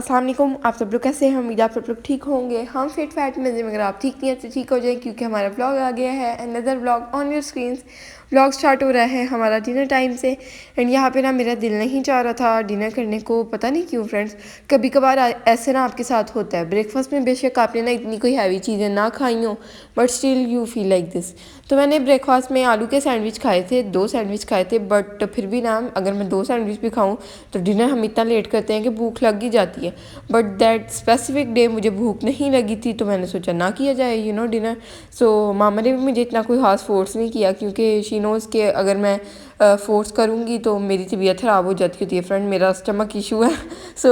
अस्सलाम वालेकुम। आप सब लोग कैसे हैं? उम्मीद है आप सब लोग ठीक होंगे। हम फिट फैट में हैं, मगर आप ठीक नहीं हैं तो ठीक हो जाए, क्योंकि हमारा व्लॉग आ गया है। Another vlog on your screens. Vlog start हो रहा है हमारा डिनर टाइम से। एंड यहाँ पे ना मेरा दिल नहीं चाह रहा था डिनर करने को, पता नहीं क्यों फ्रेंड्स। कभी कभार ऐसे ना आपके साथ होता है। ब्रेकफास्ट में बेशक आपने ना इतनी कोई हैवी चीज़ें ना खाई हों, but still you feel like this. तो मैंने ब्रेकफास्ट में आलू के सैंडविच खाए थे, 2 सैंडविच खाए थे। बट फिर भी ना अगर मैं 2 सैंडविच भी खाऊं तो डिनर हम इतना लेट करते हैं कि भूख लग ही जाती है। बट दैट स्पेसिफिक डे मुझे भूख नहीं लगी थी, तो मैंने सोचा ना किया जाए डिनर। सो मामा ने भी मुझे इतना कोई खास फोर्स नहीं किया, क्योंकि शी नोज़ के अगर मैं फोर्स करूँगी तो मेरी तबीयत ख़राब हो जाती होती है फ्रेंड, मेरा स्टमक इशू है। सो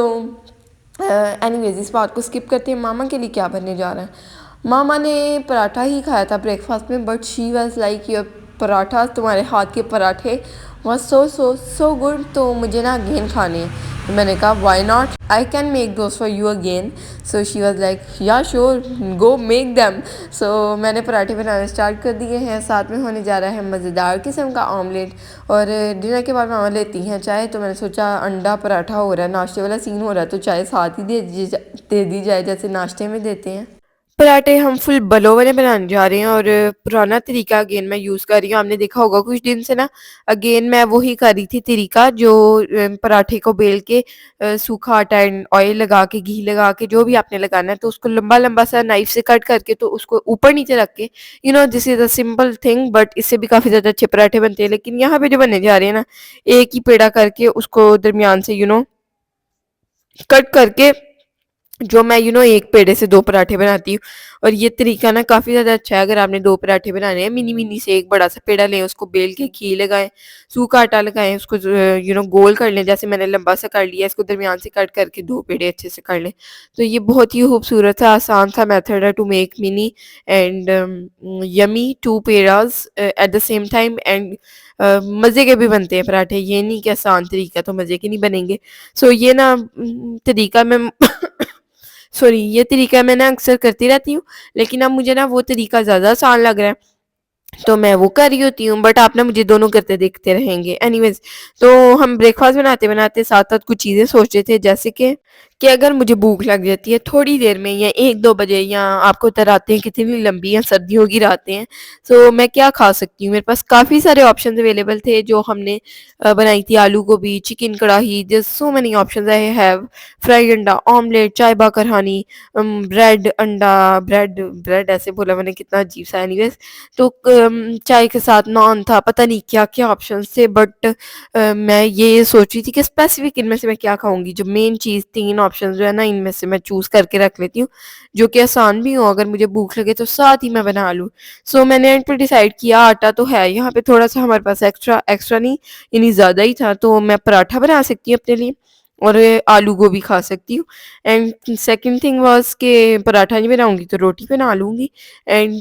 एनीवेज इस बात को स्किप करते हैं। मामा के लिए क्या बनने जा रहा है? मामा ने पराठा ही खाया था ब्रेकफास्ट में, but she was like your paratha, तुम्हारे हाथ के पराठे was so so so good, तो मुझे ना अगेन खाने हैं। तो मैंने कहा why not, I can make those for you again. So she was like yeah sure, go make them. So मैंने पराठे बनाने स्टार्ट कर दिए हैं। साथ में होने जा रहा है मज़ेदार किस्म का ऑमलेट। और डिनर के बाद मामा लेती हैं चाय, तो मैंने सोचा अंडा पराठा हो रहा है, नाश्ते वाला सीन हो रहा है, तो चाय साथ ही दे दी जाए जैसे नाश्ते में देते हैं। पराठे हम फुल बलो वाले बनाने जा रहे हैं, और पुराना तरीका अगेन मैं यूज़ कर रही हूँ। आपने देखा होगा कुछ दिन से ना, अगेन मैं वही कर रही थी तरीका, जो पराठे को बेल के सूखा आटा एंड ऑयल लगा के, घी लगा के, जो भी आपने लगाना है, तो उसको लंबा लंबा सा नाइफ से कट करके, तो उसको ऊपर नीचे रख के, this is a simple thing, but इससे भी काफ़ी ज़्यादा अच्छे पराठे बनते हैं। लेकिन यहाँ पे जो बनने जा रहे हैं ना, एक ही पेड़ा करके उसको दरमियान से कट करके, जो मैं एक पेड़े से 2 पराठे बनाती हूँ। और ये तरीका ना काफ़ी ज़्यादा अच्छा है। अगर आपने 2 पराठे बनाने हैं मिनी मिनी से, एक बड़ा सा पेड़ा लें, उसको बेल के घी लगाएं, सूखा आटा लगाएं, उसको गोल कर लें, जैसे मैंने लंबा सा कर लिया, इसको दरमियान से कट करके 2 पेड़े अच्छे से कर लें। तो ये बहुत ही खूबसूरत सा आसान सा मेथड है to make mini and yummy 2 pedas at the same time. And मज़े के भी बनते हैं पराठे, ये नहीं कि आसान तरीका तो मज़े के नहीं बनेंगे। सो ये ना तरीका मैं सॉरी, ये तरीका मैं ना अक्सर करती रहती हूँ, लेकिन अब मुझे ना वो तरीका ज़्यादा आसान लग रहा है, तो मैं वो कर रही होती हूँ। बट आप ना मुझे दोनों करते देखते रहेंगे। एनीवेज, तो हम ब्रेकफास्ट बनाते बनाते साथ साथ कुछ चीज़ें सोच रहे थे, जैसे कि अगर मुझे भूख लग जाती है थोड़ी देर में, या 1-2 बजे, या आपको पता रातें हैं कितनी लंबी हैं, सर्दियों की रातें हैं, तो मैं क्या खा सकती हूँ? मेरे पास काफ़ी सारे ऑप्शन अवेलेबल थे जो हमने बनाई थी। आलू gobi, chicken kadhai, there so many options I have. Fried अंडा, ऑमलेट, चाय बाकर हानी, ब्रेड अंडा, ब्रेड ब्रेड ऐसे बोला मैंने, कितना अजीब सा। एनीवेज, तो चाय के साथ नान था, पता नहीं क्या-क्या ऑप्शंस थे। बट मैं ये सोच रही थी कि स्पेसिफिक इनमें से मैं क्या खाऊँगी। जो मेन चीज़ 3 ऑप्शंस जो है ना, इनमें से मैं चूज़ करके रख लेती हूँ, जो कि आसान भी हो, अगर मुझे भूख लगे तो साथ ही मैं बना लूँ। सो मैंने एंड पे डिसाइड किया, आटा तो है यहाँ पे थोड़ा-सा हमारे पास, एक्स्ट्रा एक्स्ट्रा नहीं, यानी ज़्यादा ही था, तो मैं पराठा बना सकती हूँ अपने लिए, और आलू गोभी खा सकती हूँ। एंड सेकंड थिंग वाज़ कि पराठा नहीं बनाऊँगी तो रोटी बना लूँगी। एंड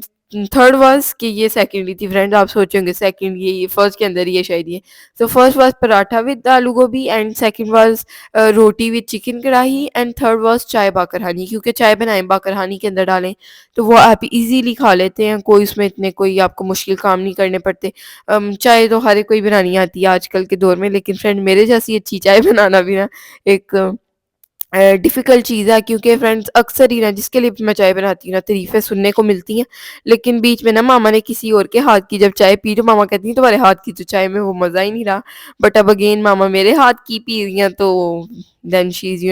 थर्ड वाज़ कि ये सेकंड ही थी फ्रेंड्स, आप सोचेंगे सेकंड ये फर्स्ट के अंदर ही है शायद ये। So first was paratha with आलू गोभी, and second was roti with chicken कढ़ाई, एंड थर्ड वाज़ चाय बाकर हानी, क्योंकि चाय बनाएँ बाकर हानी के अंदर डालें तो वो आप ईज़िली खा लेते हैं, कोई उसमें इतने कोई आपको मुश्किल काम नहीं करने पड़ते। चाय तो हर एक कोई बनानी आती है आजकल के दौर में, लेकिन फ्रेंड मेरे जैसी अच्छी चाय बनाना भी ना एक डिफ़िकल्ट चीज़ है, क्योंकि फ्रेंड्स अक्सर ही ना जिसके लिए भी मैं चाय बनाती हूँ ना, तारीफ़ें सुनने को मिलती हैं। लेकिन बीच में ना मामा ने किसी और के हाथ की जब चाय पी, तो मामा कहती हैं तुम्हारे हाथ की तो चाय में वो मज़ा ही नहीं रहा। बट अब अगेन मामा मेरे हाथ की पी रही हैं, तो then she is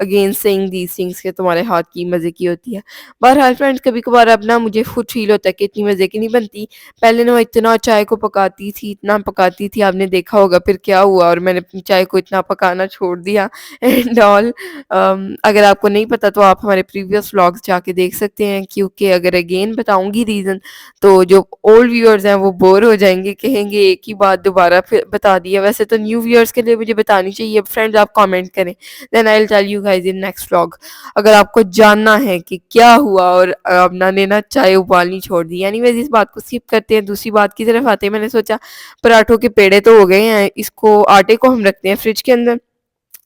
again saying these things कि तुम्हारे हाथ की मज़े की होती है। बहरहाल फ्रेंड्स, कभी-कभार अब ना मुझे खुद फ़ील होता है कि इतनी मज़े की नहीं बनती। पहले ना मैं इतना चाय को पकाती थी, इतना पकाती थी, आपने देखा होगा फिर क्या हुआ, और मैंने अपनी चाय को इतना पकाना छोड़ दिया एंड ऑल। अगर आपको नहीं पता तो आप हमारे प्रीवियस व्लॉग्स जाके देख सकते हैं, क्योंकि अगर अगेन बताऊंगी रीज़न, तो जो ओल्ड व्यूअर्स हैं वो बोर हो जाएंगे, कहेंगे एक ही बात दोबारा फिर बता दी है। वैसे तो न्यू व्यूअर्स के लिए मुझे बतानी चाहिए फ्रेंड्स, आप कमेंट करें, then I will tell you guys in next vlog. अगर आपको जानना है कि क्या हुआ और अपना ने ना चाय उबालनी छोड़ दी। एनीवेज, इस बात को स्किप करते हैं, दूसरी बात की तरफ आते हैं। मैंने सोचा पराठों के पेड़े तो हो गए हैं, इसको आटे को हम रखते हैं फ्रिज के अंदर,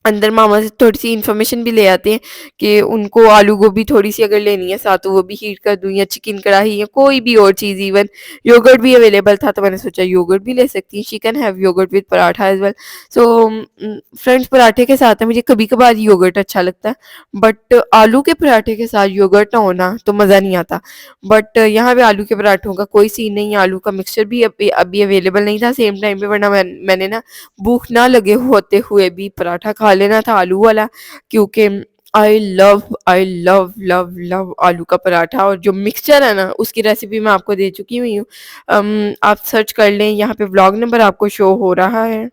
अंदर मामा से थोड़ी-सी इन्फॉर्मेशन भी ले आते हैं कि उनको आलू गोभी थोड़ी-सी अगर लेनी है साथ तो वो भी हीट कर दूँ या चिकन कढ़ाई या कोई भी और चीज़, इवन योगर्ट भी अवेलेबल था तो मैंने सोचा योगर्ट भी ले सकती हूँ। She can have yogurt with paratha as well. So friends, पराठे के साथ में मुझे कभी-कभार योगर्ट अच्छा लगता है, बट आलू के पराठे के साथ योगर्ट ना हो ना तो मज़ा नहीं आता। बट यहाँ पे आलू के पराठों का कोई सीन नहीं है, आलू का मिक्सचर भी अभी अवेलेबल नहीं था सेम टाइम पे, वरना मैंने ना भूख ना लगे होते हुए भी पराठा खा लेना था आलू वाला, क्योंकि आई लव लव लव आलू का पराठा। और जो मिक्सचर है ना उसकी रेसिपी मैं आपको दे चुकी हुई हूँ। आप सर्च कर लें, यहाँ पे व्लॉग नंबर आपको शो हो रहा है।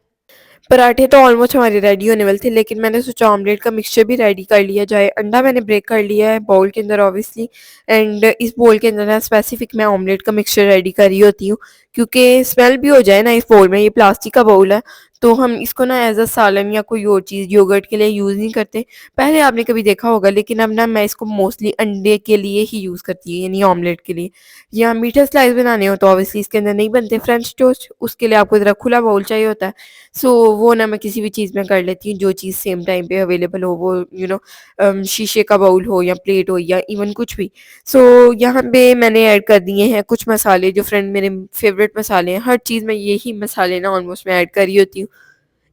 पराठे तो ऑलमोस्ट हमारे रेडी होने वाले थे, लेकिन मैंने सोचा ऑमलेट का मिक्सचर भी रेडी कर लिया जाए। अंडा मैंने ब्रेक कर लिया है बाउल के अंदर ऑब्वियसली, एंड इस बाउल के अंदर ना स्पेसिफिक मैं ऑमलेट का मिक्सचर रेडी कर रही होती हूँ, क्योंकि स्मेल भी हो जाए ना इस बाउल में। ये प्लास्टिक का बाउल है तो हम इसको ना एज अ सालन या कोई और चीज़ योगर्ट के लिए यूज़ नहीं करते। पहले आपने कभी देखा होगा, लेकिन अब ना मैं इसको मोस्टली अंडे के लिए ही यूज़ करती हूँ, यानी ऑमलेट के लिए। या मीठा स्लाइस बनाने हो तो ऑब्वियसली इसके अंदर नहीं बनते फ्रेंच टोस्ट, उसके लिए आपको ज़रा खुला बाउल चाहिए होता है। सो वो ना मैं किसी भी चीज़ में कर लेती हूँ, जो चीज़ सेम टाइम पे अवेलेबल हो, वो शीशे का बाउल हो या प्लेट हो या इवन कुछ भी। सो यहाँ पे मैंने ऐड कर दिए हैं कुछ मसाले, जो फ्रेंड मेरे फेवरेट मसाले हैं। हर चीज़ में यही मसाले ना ऑलमोस्ट मैं ऐड कर रही होती हूँ।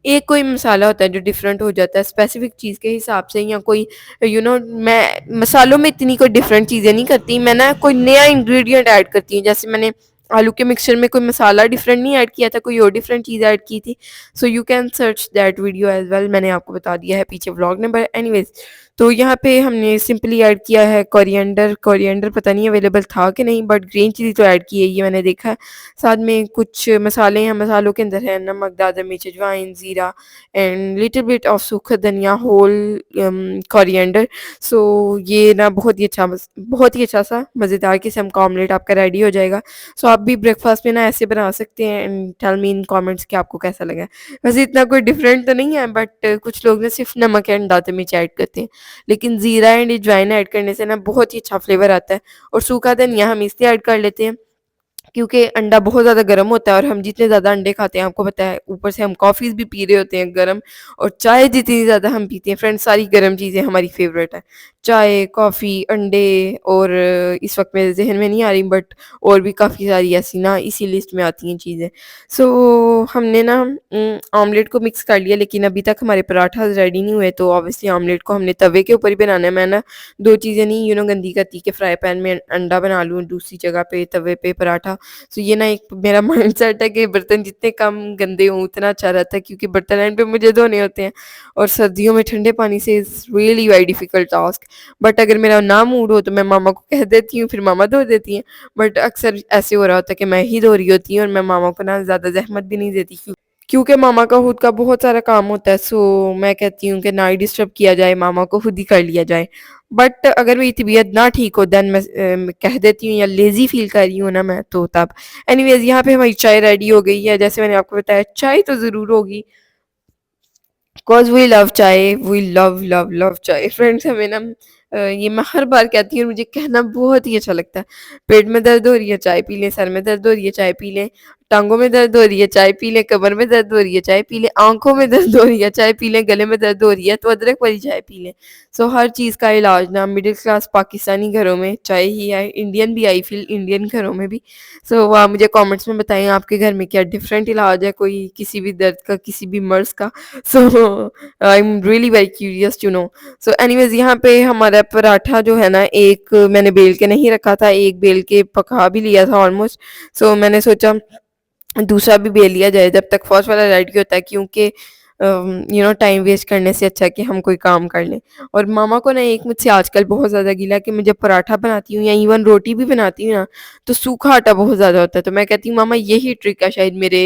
एक कोई मसाला होता है जो डिफरेंट हो जाता है स्पेसिफिक चीज़ के हिसाब से, या कोई मैं मसालों में इतनी कोई डिफरेंट चीज़ें नहीं करती। मैं ना कोई नया इंग्रेडिएंट ऐड करती हूँ, जैसे मैंने आलू के मिक्सचर में कोई मसाला डिफरेंट नहीं ऐड किया था, कोई और डिफरेंट चीज़ ऐड की थी। So you can search that video as well, मैंने आपको बता दिया है पीछे व्लॉग नंबर। एनीवेज, तो यहाँ पे हमने सिंपली ऐड किया है कोरिएंडर। कोरिएंडर पता नहीं अवेलेबल था कि नहीं, बट ग्रीन चिली तो ऐड की है, ये मैंने देखा है। साथ में कुछ मसाले हैं, मसालों के अंदर है नमक, दादर मिर्च, अजवाइन, ज़ीरा एंड लिटिल बिट ऑफ सूखा धनिया, होल कोरिएंडर। सो ये ना बहुत ही अच्छा सा मज़ेदार किस्म का ऑमलेट आपका रेडी हो जाएगा। सो आप भी ब्रेकफास्ट में ना ऐसे बना सकते हैं, and tell me in comments कि आपको कैसा लगा। वैसे इतना कोई डिफरेंट तो नहीं है, बट कुछ लोग ना सिर्फ नमक एंड दादर मिर्च ऐड करते हैं, लेकिन ज़ीरा एंड अजवाइन ऐड करने से ना बहुत ही अच्छा फ्लेवर आता है। और सूखा धनिया हम इसलिए ऐड कर लेते हैं क्योंकि अंडा बहुत ज़्यादा गर्म होता है, और हम जितने ज़्यादा अंडे खाते हैं आपको पता है, ऊपर से हम कॉफ़ीज़ भी पी रहे होते हैं गर्म, और चाय जितनी ज़्यादा हम पीते हैं फ्रेंड्स, सारी गर्म चीज़ें हमारी फेवरेट है। चाय, कॉफ़ी, अंडे, और इस वक्त मेरे जहन में नहीं आ रही, बट और भी काफ़ी सारी ऐसी ना इसी लिस्ट में आती हैं चीज़ें। सो हमने ना ऑमलेट को मिक्स कर लिया, लेकिन अभी तक हमारे पराठा रेडी नहीं हुए, तो ऑब्वियसली ऑमलेट को हमने तवे के ऊपर ही बनाना है। मैं ना दो चीज़ें नहीं गंदी करती कि फ्राई पैन में अंडा बना लूँ, दूसरी जगह पे तवे पे पराठा। सो ये ना एक मेरा माइंडसेट है कि बर्तन जितने कम गंदे हों उतना अच्छा रहता है, क्योंकि बर्तन एंड पे मुझे धोने होते हैं, और सर्दियों में ठंडे पानी से is really very difficult task. But अगर मेरा ना मूड हो तो मैं मामा को कह देती हूँ, फिर मामा धो देती हैं। बट अक्सर ऐसे हो रहा होता है कि मैं ही धो रही होती हूँ, और मैं मामा को ना ज़्यादा ज़हमत भी नहीं देती, क्योंकि मामा का खुद का बहुत सारा काम होता है। सो मैं कहती हूँ कि ना ही डिस्टर्ब किया जाए, मामा को खुद ही कर लिया जाए। बट अगर मेरी तबीयत ना ठीक हो देन मैं कह देती हूँ, या लेज़ी फ़ील कर रही हूँ ना मैं, तो तब। एनीवेज़, यहाँ पे हमारी चाय रेडी हो गई है। जैसे मैंने आपको बताया, चाय तो ज़रूर होगी, बिकॉज़ वी लव चाय, वी लव लव लव चाय। फ्रेंड्स, हमें ना ये मैं हर बार कहती हूँ और मुझे कहना बहुत ही अच्छा लगता है। पेट में दर्द हो रही है, चाय पी लें, सर में दर्द हो रही है, चाय पी लें, टाँगों में दर्द हो रही है, चाय पी लें, कमर में दर्द हो रही है, चाय पी लें, आँखों में दर्द हो रही है, चाय पी लें, गले में दर्द हो रही है, तो अदरक वाली चाय पी लें। सो हर चीज़ का इलाज ना मिडिल क्लास पाकिस्तानी घरों में चाय ही है, इंडियन भी, आई फ़ील इंडियन घरों में भी। सो आप मुझे कमेंट्स में बताएँ आपके घर में क्या डिफरेंट इलाज है कोई किसी भी दर्द का, किसी भी मर्ज़ का? So I am really very curious to know. So anyways, यहाँ पे हमारा पराठा जो है ना, एक मैंने बेल के नहीं रखा था, एक बेल के पका भी लिया था ऑलमोस्ट। सो मैंने सोचा दूसरा भी बेल लिया जाए जब तक फर्स्ट वाला रेडी होता है, क्योंकि टाइम वेस्ट करने से अच्छा है कि हम कोई काम कर लें। और मामा को ना एक मुझसे आजकल बहुत ज़्यादा गिला है कि मैं जब पराठा बनाती हूँ या इवन रोटी भी बनाती हूँ ना, तो सूखा आटा बहुत ज़्यादा होता है। तो मैं कहती हूँ मामा यही ट्रिक है शायद मेरे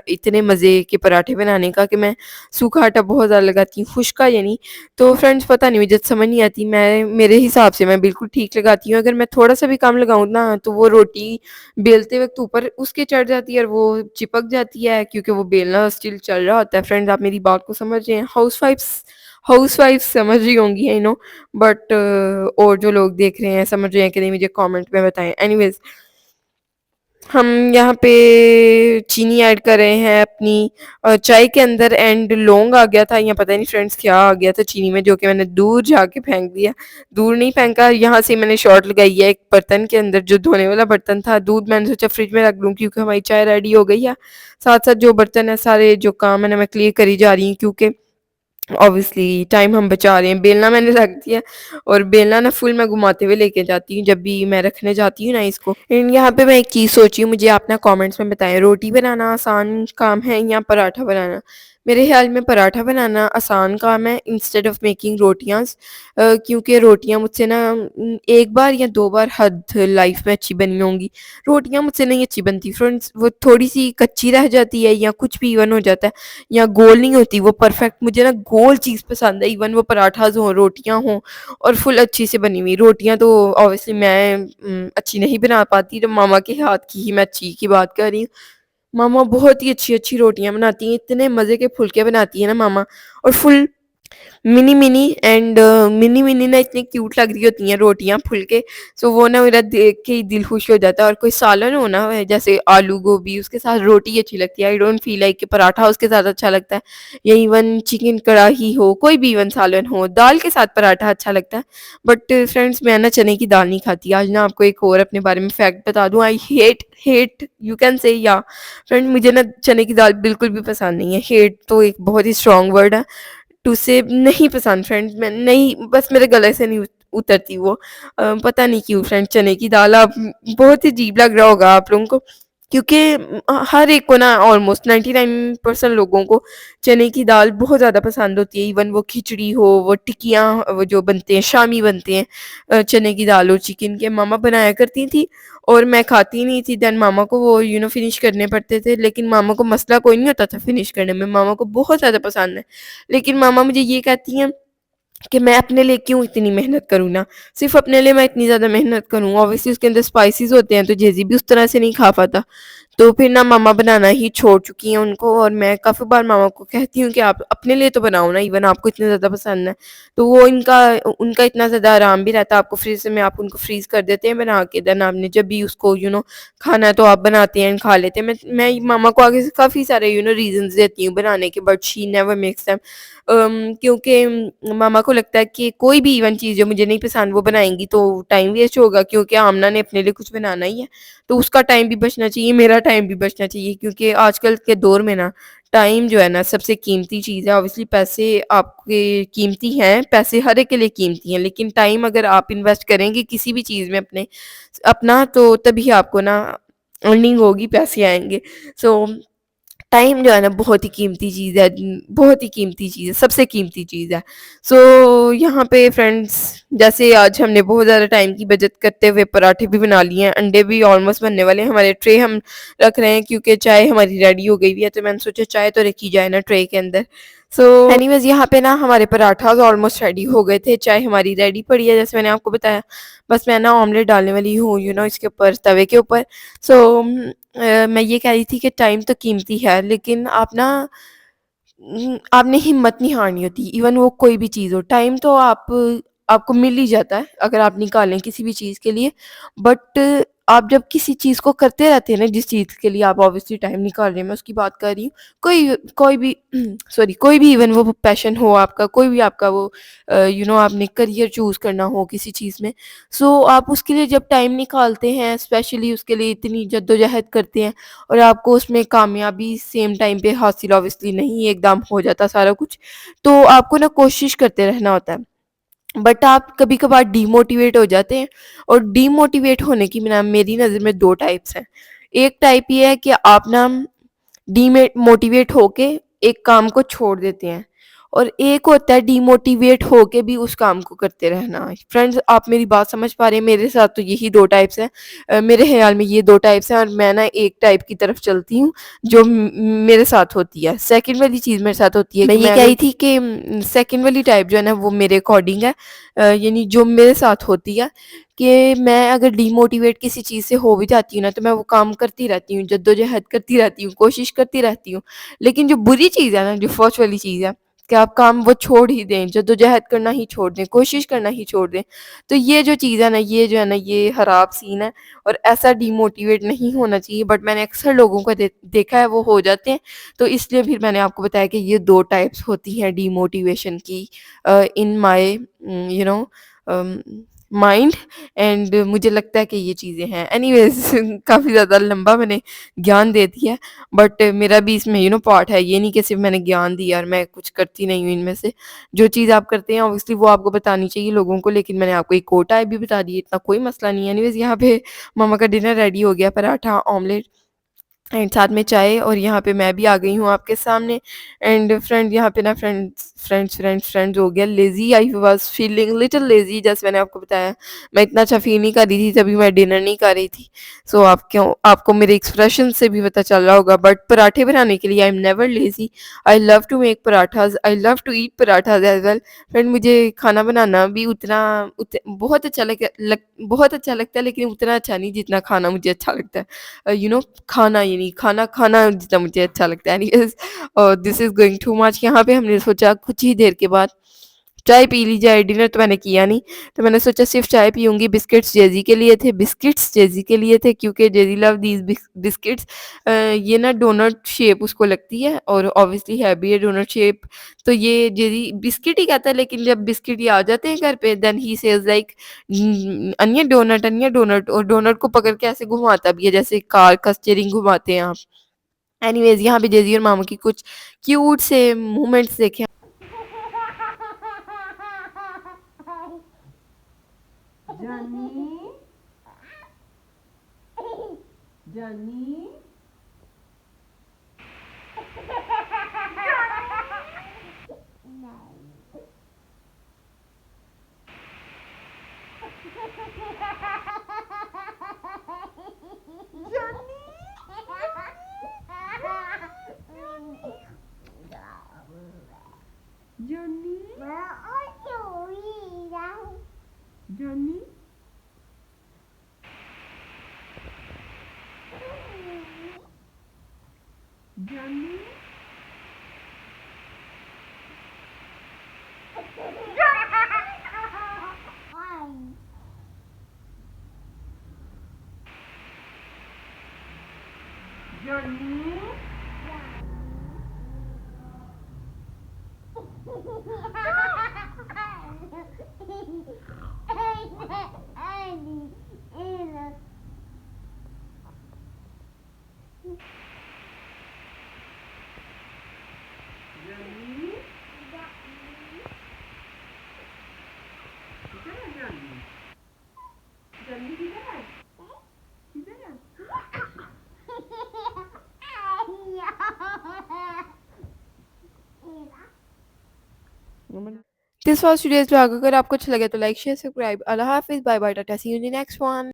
इतने मज़े के पराठे बनाने का, कि मैं सूखा आटा बहुत ज़्यादा लगाती हूँ, खुश्का यानी। तो फ्रेंड्स, पता नहीं मुझे समझ नहीं आती, मैं मेरे हिसाब से मैं बिल्कुल ठीक लगाती हूँ। अगर मैं थोड़ा सा भी कम लगाऊँ ना, तो वो रोटी बेलते वक़्त ऊपर उसके चढ़ जाती है और वो चिपक जाती है, क्योंकि वो बेलना स्टिल चल रहा होता है। फ्रेंड्स, आप मेरी बात को समझ रहे हैं? हाउसवाइफ्स समझ रही होंगी, आई नो, बट और जो लोग देख रहे हैं समझ रहे हैं कि नहीं, मुझे कमेंट में बताएँ। एनीवेज़, हम यहाँ पे चीनी ऐड कर रहे हैं अपनी चाय के अंदर, एंड लौंग आ गया था या पता नहीं फ्रेंड्स क्या आ गया था चीनी में, जो कि मैंने दूर जाके फेंक दिया। दूर नहीं फेंका, यहाँ से मैंने शॉट लगाई है एक बर्तन के अंदर, जो धोने वाला बर्तन था। दूध मैंने सोचा फ्रिज में रख लूँ क्योंकि हमारी चाय रेडी हो गई है। साथ साथ जो बर्तन है सारे जो काम है ना मैं क्लियर करी जा रही हूँ, क्योंकि ऑब्वियसली टाइम हम बचा रहे हैं। बेलना मैंने रख दिया, और बेलना ना फुल मैं घुमाते हुए लेके जाती हूँ जब भी मैं रखने जाती हूँ ना इसको। एंड यहाँ पे मैं एक चीज़ सोची हूँ, मुझे आप ना कमेंट्स में बताएं, रोटी बनाना आसान काम है या पराठा बनाना। मेरे ख्याल में पराठा बनाना आसान काम है इंस्टेड ऑफ मेकिंग रोटियाँ, क्योंकि रोटियाँ मुझसे ना एक बार या दो बार हद लाइफ में अच्छी बनी होंगी। रोटियाँ मुझसे नहीं अच्छी बनती फ्रेंड्स, वो थोड़ी सी कच्ची रह जाती है या कुछ भी इवन हो जाता है, या गोल नहीं होती वो परफेक्ट। मुझे ना गोल चीज़ पसंद है, इवन वो पराठाज़ हों, रोटियाँ हों, और फुल अच्छी से बनी हुई। रोटियाँ तो ऑब्वियसली मैं अच्छी नहीं बना पाती, तो मामा के हाथ की ही मैं अच्छी की बात कर रही हूँ। मामा बहुत ही अच्छी-अच्छी रोटियाँ बनाती हैं, इतने मज़े के फुलके बनाती हैं ना मामा, और full mini mini and mini mini ना इतनी क्यूट लग रही होती हैं रोटियाँ फुलके। सो वो ना मेरा देख के ही दिल खुश हो जाता है। और कोई सालन हो ना जैसे आलू गोभी, उसके साथ रोटी अच्छी लगती है। आई डोंट फील लाइक कि पराठा उसके साथ अच्छा लगता है, या इवन चिकन कढ़ाई हो, कोई भी इवन सालन हो, दाल के साथ पराठा अच्छा लगता है। बट फ्रेंड्स मैं ना चने की दाल नहीं खाती। आज ना आपको एक और अपने बारे में फैक्ट बता दूँ, I hate hate you can say, या फ्रेंड मुझे ना चने की दाल बिल्कुल भी पसंद नहीं है। हेट तो एक बहुत ही स्ट्रॉन्ग वर्ड है टू से, नहीं पसंद फ्रेंड्स, मैं नहीं, बस मेरे गले से नहीं उतरती वो। पता नहीं क्यों फ्रेंड, चने की दाल आप बहुत ही अजीब लग रहा होगा आप लोगों को, क्योंकि हर एक को ना ऑलमोस्ट 99% लोगों को चने की दाल बहुत ज़्यादा पसंद होती है। इवन वो खिचड़ी हो, वो टिकियाँ वो जो बनते हैं शामी बनते हैं, चने की दाल और चिकन के मामा बनाया करती थी, और मैं खाती नहीं थी। देन मामा को वो फिनिश करने पड़ते थे, लेकिन मामा को मसला कोई नहीं होता था फिनिश करने में, मामा को बहुत ज़्यादा पसंद है। लेकिन मामा मुझे ये कहती हैं कि मैं अपने लिए क्यों इतनी मेहनत करूँ ना, सिर्फ़ अपने लिए मैं इतनी ज़्यादा मेहनत करूँ। ऑब्वियसली उसके अंदर स्पाइसेस होते हैं, तो जेज़ी भी उस तरह से नहीं खा पाता। तो फिर ना मामा बनाना ही छोड़ चुकी हैं उनको, और मैं काफ़ी बार मामा को कहती हूँ कि आप अपने लिए तो बनाओ ना, इवन आपको इतना ज़्यादा पसंद है। तो वो इनका उनका इतना ज़्यादा आराम भी रहता है, आपको फ्रिज में आप उनको फ्रीज़ कर देते हैं बना के, देन आपने जब भी उसको खाना है तो आप बनाते हैं एंड खा लेते हैं। मैं मामा को आगे से काफ़ी सारे रीज़न्स देती हूँ बनाने के, but she never makes them. क्योंकि मामा को लगता है कि कोई भी इवन चीज़ जो मुझे नहीं पसंद वो बनाएँगी तो टाइम वेस्ट होगा, क्योंकि आमना ने अपने लिए कुछ बनाना ही है। तो उसका टाइम भी बचना चाहिए, मेरा टाइम भी बचना चाहिए, क्योंकि आजकल के दौर में ना टाइम जो है ना सबसे कीमती चीज़ है। ऑब्वियसली पैसे आपके कीमती हैं, पैसे हर एक के लिए कीमती हैं, लेकिन टाइम अगर आप इन्वेस्ट करेंगे किसी भी चीज़ में अपना, तो तभी आपको ना अर्निंग होगी, पैसे आएँगे। सो टाइम जो है ना बहुत ही कीमती चीज़ है, बहुत ही कीमती चीज़ है, सबसे कीमती चीज़ है। सो यहाँ पे फ्रेंड्स, जैसे आज हमने बहुत ज़्यादा टाइम की बचत करते हुए पराठे भी बना लिए हैं, अंडे भी ऑलमोस्ट बनने वाले हैं, हमारे ट्रे हम रख रहे हैं क्योंकि चाय हमारी रेडी हो गई हुई है, तो मैंने सोचा चाय तो रखी जाए ना ट्रे के अंदर। सो एनीवेज़ यहाँ पे ना हमारे पराठास ऑलमोस्ट रेडी हो गए थे, चाय हमारी रेडी पड़ी है जैसे मैंने आपको बताया। बस मैं ना ऑमलेट डालने वाली हूँ इसके ऊपर, तवे के ऊपर। सो मैं ये कह रही थी कि टाइम तो कीमती है, लेकिन आप ना आपने हिम्मत नहीं हारनी होती, इवन वो कोई भी चीज़ हो। टाइम तो आपको मिल ही जाता है अगर आप निकालें किसी भी चीज़ के लिए। बट आप जब किसी चीज़ को करते रहते हैं ना, जिस चीज़ के लिए आप ऑब्वियसली टाइम निकाल रहे हैं, मैं उसकी बात कर रही हूँ। कोई कोई भी सॉरी, कोई भी इवन वो पैशन हो आपका, कोई भी आपका वो आपने करियर चूज़ करना हो किसी चीज़ में। सो आप उसके लिए जब टाइम निकालते हैं, स्पेशली उसके लिए इतनी जद्दोजहद करते हैं, और आपको उसमें कामयाबी सेम टाइम पे हासिल ऑब्वियसली नहीं एकदम हो जाता सारा कुछ, तो आपको ना कोशिश करते रहना होता है। बट आप कभी-कभार डीमोटिवेट हो जाते हैं, और डीमोटिवेट होने की ना मेरी नज़र में 2 टाइप्स हैं। एक टाइप ये है कि आप ना मोटिवेट होके एक काम को छोड़ देते हैं, और एक होता है डीमोटिवेट होके भी उस काम को करते रहना। फ्रेंड्स आप मेरी बात समझ पा रहे हैं? मेरे साथ तो यही 2 टाइप्स हैं। मेरे ख़्याल में ये 2 टाइप्स हैं, और मैं ना एक टाइप की तरफ चलती हूँ जो मेरे साथ होती है। सेकंड वाली चीज़ मेरे साथ होती है मैं कि ये कह रही थी कि सेकंड वाली टाइप जो है ना वो मेरे अकॉर्डिंग है, यानी जो मेरे साथ होती है, कि मैं अगर डीमोटिवेट किसी चीज़ से हो भी जाती हूँ ना, तो मैं वो काम करती रहती हूँ, जद्दोजहद करती रहती हूँ, कोशिश करती रहती हूँ। लेकिन जो बुरी चीज़ है ना, जो फर्स्ट वाली चीज़ है, कि आप काम वो छोड़ ही दें, जद्दोजहद करना ही छोड़ दें, कोशिश करना ही छोड़ दें। तो ये जो चीज़ है ना, ये जो है ना, ये ख़राब सीन है और ऐसा डिमोटिवेट नहीं होना चाहिए, बट मैंने अक्सर लोगों को देखा है वो हो जाते हैं। तो इसलिए फिर मैंने आपको बताया कि ये 2 टाइप्स होती हैं डिमोटिवेशन की in my you know um, mind, and मुझे लगता है कि ये चीज़ें हैं। एनीवेज़ काफ़ी ज़्यादा लंबा मैंने ज्ञान दे दिया, बट मेरा भी इसमें पार्ट है। ये नहीं कि सिर्फ़ मैंने ज्ञान दिया और मैं कुछ करती नहीं हूँ इनमें से। जो चीज़ आप करते हैं ऑब्वियसली वो आपको बतानी चाहिए लोगों को, लेकिन मैंने आपको एक और टाइप भी बता दी है, इतना कोई मसला नहीं है। एनीवेज़ यहाँ पे मम्मा का डिनर रेडी हो गया, पराठा, ऑमलेट एंड साथ में चाय, और यहाँ पे मैं भी आ गई हूँ आपके सामने। एंड फ्रेंड यहाँ पे ना फ्रेंड्स हो गया lazy. I was feeling little lazy, जैसे मैंने आपको बताया मैं इतना अच्छा फ़ील नहीं कर रही थी, तभी मैं डिनर नहीं कर रही थी। सो आपको मेरे एक्सप्रेशन से भी पता चल रहा होगा, बट पराठे बनाने के लिए I am never lazy. I love to make parathas, I love to eat parathas as well. Friend मुझे खाना बनाना भी बहुत अच्छा लगता है, लेकिन उतना अच्छा नहीं जितना खाना मुझे अच्छा लगता है। खाना ये नहीं, खाना खाना जितना मुझे अच्छा लगता है। Anyways this is going too much. यहाँ पे हमने सोचा कुछ ही देर के बाद चाय पी ली जाए, डिनर तो मैंने किया नहीं, तो मैंने सोचा सिर्फ़ चाय पीऊँगी। बिस्किट्स जेज़ी के लिए थे क्योंकि जेज़ी लव दीज़ बिस्किट्स। ये ना डोनट शेप उसको लगती है और ऑब्वियसली है भी ये डोनट शेप, तो ये जेज़ी बिस्किट ही कहता है, लेकिन जब बिस्किट ये आ जाते हैं घर पे देन ही सेज़ लाइक अनिया डोनट, और डोनट को पकड़ के ऐसे घुमाता भी है जैसे कार का स्टीयरिंग घुमाते हैं आप। एनीवेज़ यहाँ पे जेज़ी और मामू की कुछ क्यूट से मोमेंट्स देखे। जानी जानी जानी जानी जानी जानी जानी किधर है जानी जानी किधर है किधर है दिस वाज टुडेज़ व्लॉग। अगर आपको अच्छा लगे तो लाइक शेयर सब्सक्राइब। अल्लाह हाफ़िज़, bye bye, tata, see you in the next one.